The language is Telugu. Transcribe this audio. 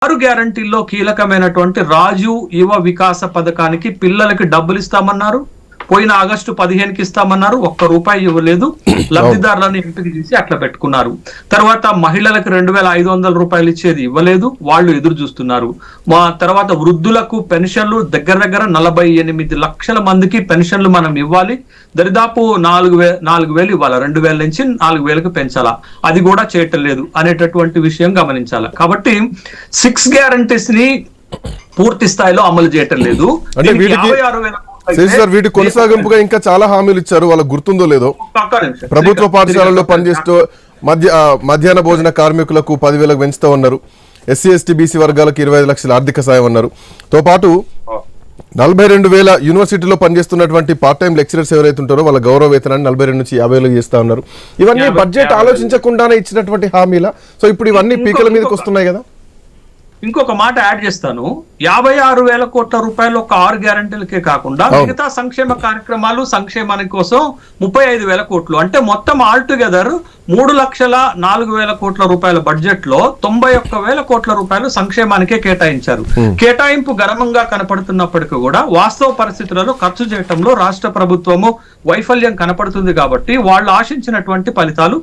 6 గ్యారంటీల్లో కీలకమైనటువంటి రాజు యువ వికాస పథకానికి పిల్లలకి డబ్బులు ఇస్తామన్నారు. పోయిన ఆగస్టు 15కి ఇస్తామన్నారు, ₹1 ఇవ్వలేదు. లబ్ధిదారులను ఎంపిక చేసి అట్లా పెట్టుకున్నారు. తర్వాత మహిళలకు ₹2,500 ఇచ్చేది ఇవ్వలేదు, వాళ్ళు ఎదురు చూస్తున్నారు. మా తర్వాత వృద్ధులకు పెన్షన్లు దగ్గర 48 లక్షల మందికి పెన్షన్లు మనం ఇవ్వాలి. దరిదాపు 4,000 ఇవ్వాలి, 2,000 నుంచి 4,000కి పెంచాలా, అది కూడా చేయటం లేదు అనేటటువంటి విషయం గమనించాలి. కాబట్టి 6 గ్యారంటీస్ ని పూర్తి స్థాయిలో అమలు చేయటం లేదు. వీటి కొనసాగింపుగా ఇంకా చాలా హామీలు ఇచ్చారు, వాళ్ళకి గుర్తుందో లేదో. ప్రభుత్వ పాఠశాలల్లో పనిచేస్తూ మధ్యాహ్న భోజన కార్మికులకు 10,000 పెంచుతూ ఉన్నారు. SC ST BC వర్గాలకు 25 లక్షల ఆర్థిక సాయం అన్నారు. తో పాటు 42,000 యూనివర్సిటీలో పనిచేస్తున్నటువంటి పార్ట్ టైం లెక్చరర్స్ ఎవరైతే ఉంటారో వాళ్ళ గౌరవ వేతనాన్ని 42 నుంచి 50,000 చేస్తా ఉన్నారు. ఇవన్నీ బడ్జెట్ ఆలోచించకుండానే ఇచ్చినటువంటి హామీల. సో ఇప్పుడు ఇవన్నీ పీకల మీదకి వస్తున్నాయి కదా. ఇంకొక మాట యాడ్ చేస్తాను. 56,000 కోట్ల రూపాయలు ఒక 6 గ్యారంటీలకే కాకుండా మిగతా సంక్షేమ కార్యక్రమాలు సంక్షేమాని కోసం 35,000 కోట్లు, అంటే మొత్తం ఆల్ టుగెదర్ 3,04,000 కోట్ల రూపాయల బడ్జెట్ లో 91,000 కోట్ల రూపాయలు సంక్షేమానికే కేటాయించారు. కేటాయింపు గణమంగా కనపడుతున్నప్పటికీ కూడా వాస్తవ పరిస్థితులలో ఖర్చు చేయటంలో రాష్ట్ర ప్రభుత్వము వైఫల్యం కనపడుతుంది. కాబట్టి వాళ్ళు ఆశించినటువంటి ఫలితాలు